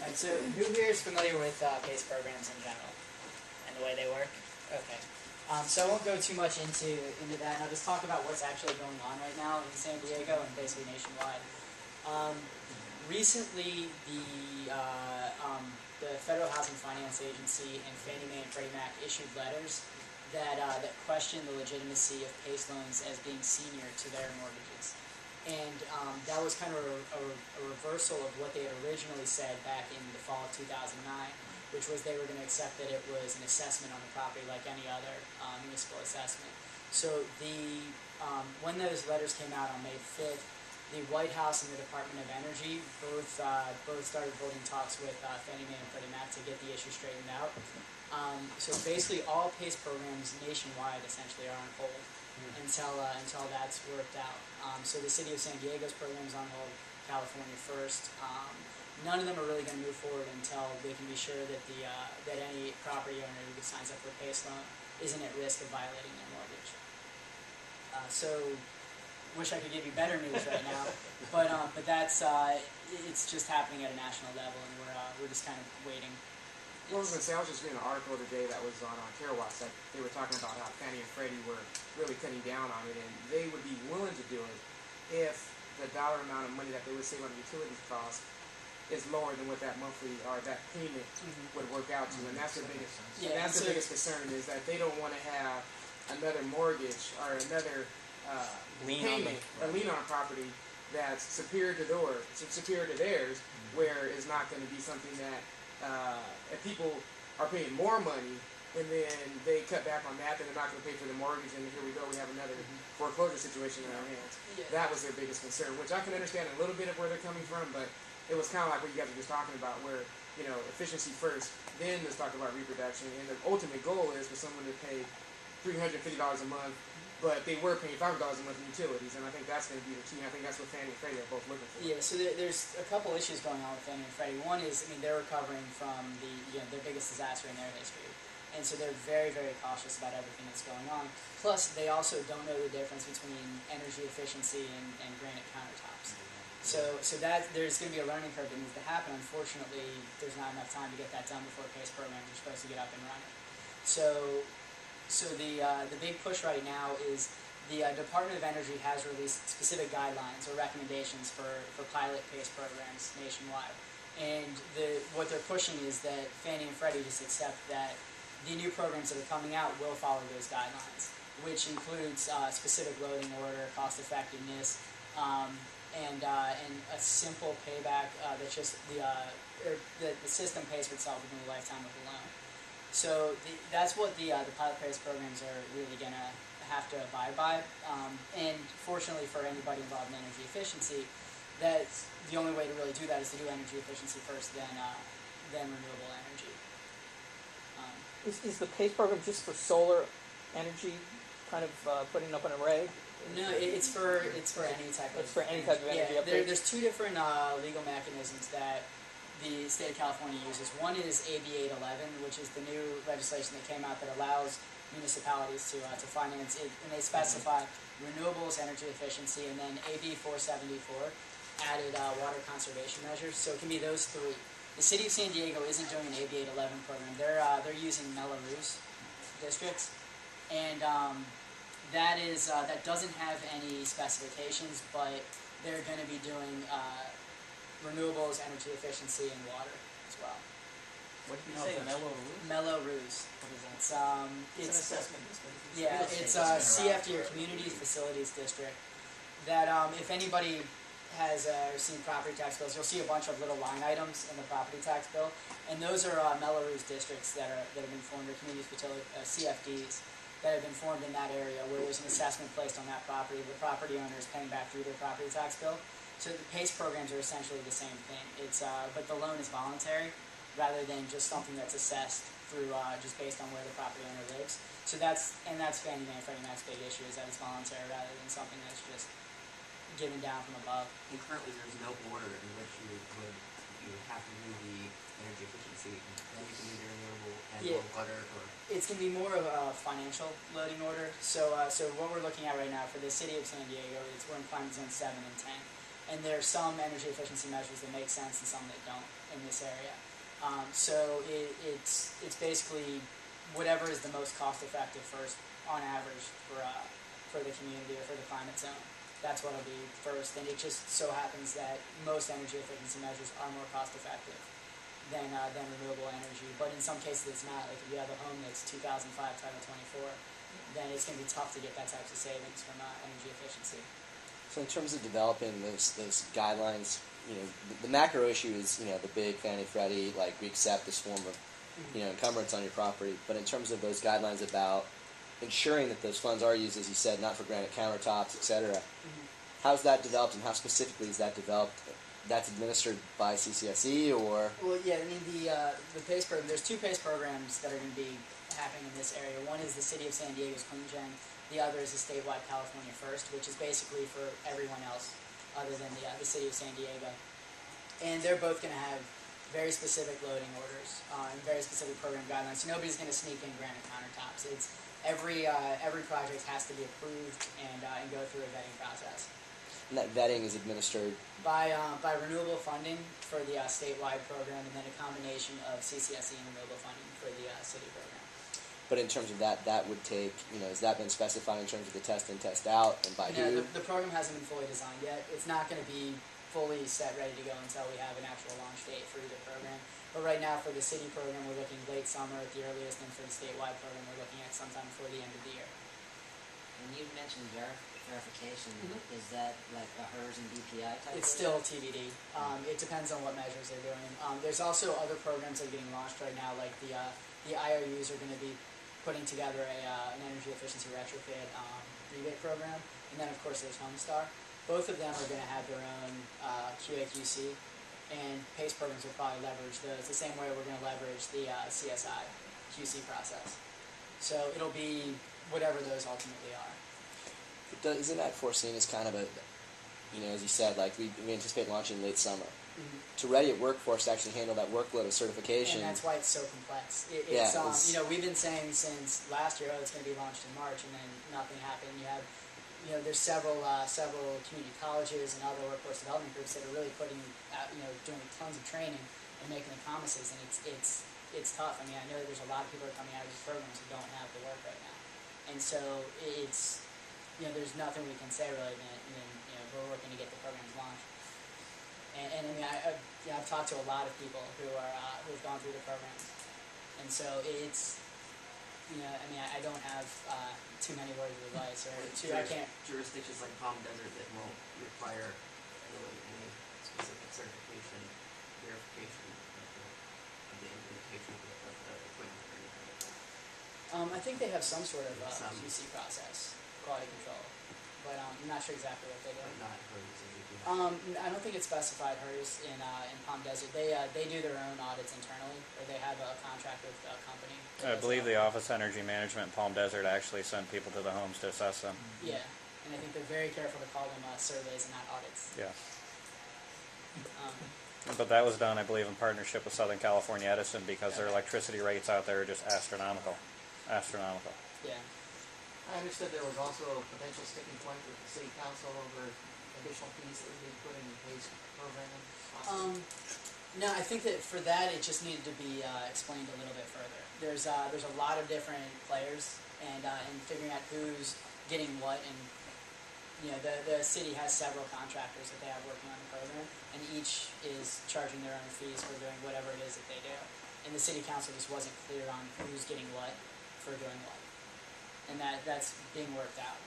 And so, who here is familiar with PACE programs in general and the way they work? Okay. So I won't go too much into that, and I'll just talk about what's actually going on right now in San Diego and basically nationwide. Recently, the Federal Housing Finance Agency and Fannie Mae and Freddie Mac issued letters that question the legitimacy of PACE loans as being senior to their mortgages. And that was kind of a reversal of what they had originally said back in the fall of 2009, which was they were going to accept that it was an assessment on the property like any other municipal assessment. So when those letters came out on May 5th, the White House and the Department of Energy both started holding talks with Fannie Mae and Freddie Mac to get the issue straightened out. So basically all PACE programs nationwide essentially are on hold until that's worked out. So the city of San Diego's program is on hold, California first. None of them are really going to move forward until they can be sure that that any property owner who signs up for a PACE loan isn't at risk of violating their mortgage. So wish I could give you better news right now, but that's it's just happening at a national level, and we're just kind of waiting. Well, I was just reading an article today that was on Carewatt that they were talking about how Fannie and Freddie were really cutting down on it, and they would be willing to do it if the dollar amount of money that they would save on utilities costs is lower than what that monthly or that payment would work out to, and that's the biggest. Yeah, and that's the biggest concern is that they don't want to have another mortgage or another payment or lien on a property that's superior to theirs, where it's not going to be something that if people are paying more money and then they cut back on that, then they're not going to pay for the mortgage, and here we go, we have another foreclosure situation in our hands. Yeah. That was their biggest concern, which I can understand a little bit of where they're coming from, but it was kind of like what you guys were just talking about, where, you know, efficiency first, then let's talk about reproduction, and the ultimate goal is for someone to pay $350 a month, but they were paying $500 a month in utilities, and I think that's going to be the key. I think that's what Fannie and Freddie are both looking for. Yeah, so there's a couple issues going on with Fannie and Freddie. One is, I mean, they're recovering from their biggest disaster in their history, and so they're very, very cautious about everything that's going on. Plus, they also don't know the difference between energy efficiency and granite countertops. So that there's going to be a learning curve that needs to happen. Unfortunately, there's not enough time to get that done before PACE programs are supposed to get up and running. So the big push right now is the Department of Energy has released specific guidelines or recommendations for pilot PACE programs nationwide. And what they're pushing is that Fannie and Freddie just accept that the new programs that are coming out will follow those guidelines, which includes specific loading order, cost effectiveness, and a simple payback that just the system pays for itself within the lifetime of the loan. So that's what the pilot PACE programs are really going to have to abide by. And fortunately for anybody involved in energy efficiency, that's the only way to really do that is to do energy efficiency first, then renewable energy. Is the PACE program just for solar energy, kind of putting up an array? No, it's for any type of. It's for any type of energy. Yeah, there's two different legal mechanisms that the state of California uses. One is AB 811, which is the new legislation that came out that allows municipalities to finance it, and they specify renewables, energy efficiency, and then AB 474 added water conservation measures. So it can be those three. The city of San Diego isn't doing an AB 811 program. They're using Melrose districts, and that doesn't have any specifications, but they're going to be doing renewables, energy efficiency, and water as well. What did you say? Melrose. What is that? It's an assessment district. Yeah, it's CFD or Communities Facilities District. That if anybody has seen property tax bills, you'll see a bunch of little line items in the property tax bill, and those are Melrose districts that have been formed, or communities CFDs that have been formed in that area where there's an assessment placed on that property. The property owner is paying back through their property tax bill. So the PACE programs are essentially the same thing. It's but the loan is voluntary rather than just something that's assessed through just based on where the property owner lives. So that's Fannie Mae and Freddie Mac's big issue, is that it's voluntary rather than something that's just given down from above. And currently there's no order in which you would have to do the energy efficiency, then you can do the renewable and water, or it's going to be more of a financial loading order. So what we're looking at right now for the city of San Diego, we're in climate zone 7 and 10. And there are some energy efficiency measures that make sense and some that don't in this area. So it's basically whatever is the most cost effective first on average for the community or for the climate zone. That's what will be first. And it just so happens that most energy efficiency measures are more cost effective than renewable energy. But in some cases it's not. Like if you have a home that's 2005 Title 24, then it's going to be tough to get that types of savings from energy efficiency. So in terms of developing those guidelines, the macro issue is, the big Fannie Freddie, like we accept this form of, encumbrance on your property. But in terms of those guidelines about ensuring that those funds are used, as you said, not for granite countertops, etc. How's that developed, and how specifically is that developed? That's administered by CCSE, or? Well, yeah, I mean the PACE program. There's two PACE programs that are going to be happening in this area. One is the City of San Diego's Clean Gen. The other is the statewide California First, which is basically for everyone else other than the City of San Diego. And they're both going to have very specific loading orders and very specific program guidelines. So nobody's going to sneak in granite countertops. It's every project has to be approved and go through a vetting process. And that vetting is administered by renewable funding for the statewide program, and then a combination of CCSE and renewable funding for the city program. But in terms of that would take, has that been specified in terms of the test in, test out, and by who? The program hasn't been fully designed yet. It's not going to be fully set, ready to go until we have an actual launch date for either program. But right now for the city program, we're looking late summer at the earliest, and for the statewide program, we're looking at sometime before the end of the year. And you mentioned verification. Is that like a HERS and DPI type? It's still TBD. It depends on what measures they're doing. There's also other programs that are getting launched right now, like the IOUs are going to be putting together an energy efficiency retrofit rebate program, and then of course there's Homestar. Both of them are going to have their own QA/QC, and PACE programs will probably leverage those the same way we're going to leverage the CSI QC process. So it'll be whatever those ultimately are. But isn't that foreseen as kind of a, as you said, like we anticipate launching late summer? To ready a workforce to actually handle that workload of certification. And that's why it's so complex. We've been saying since last year, it's going to be launched in March, and then nothing happened. You have, there's several community colleges and other workforce development groups that are really putting out, doing tons of training and making the promises, and it's tough. I mean, I know there's a lot of people that are coming out of these programs who don't have the work right now, and so it's, there's nothing we can say really than we're working to get the programs launched. And I mean, I've talked to a lot of people who've gone through the programs, and so it's, I don't have too many words of advice, or I can't. Jurisdictions like Palm Desert that won't require really any specific certification, verification of the implementation of the equipment or anything like that. I think they have some sort of QC process, quality control, but I'm not sure exactly what they do. But not HERS. I don't think it's specified HERS in Palm Desert. They do their own audits internally, or they have a contract with a company. I believe the Office of Energy Management in Palm Desert actually send people to the homes to assess them. Yeah, and I think they're very careful to call them surveys and not audits. Yeah. But that was done, I believe, in partnership with Southern California Edison, because their electricity rates out there are just astronomical. Astronomical. Yeah. I understood there was also a potential sticking point with the city council over additional fees that would be put in the PACE program. No, I think that for that it just needed to be explained a little bit further. There's a lot of different players, and figuring out who's getting what, and the city has several contractors that they have working on the program, and each is charging their own fees for doing whatever it is that they do. And the city council just wasn't clear on who's getting what for doing what, and that's being worked out.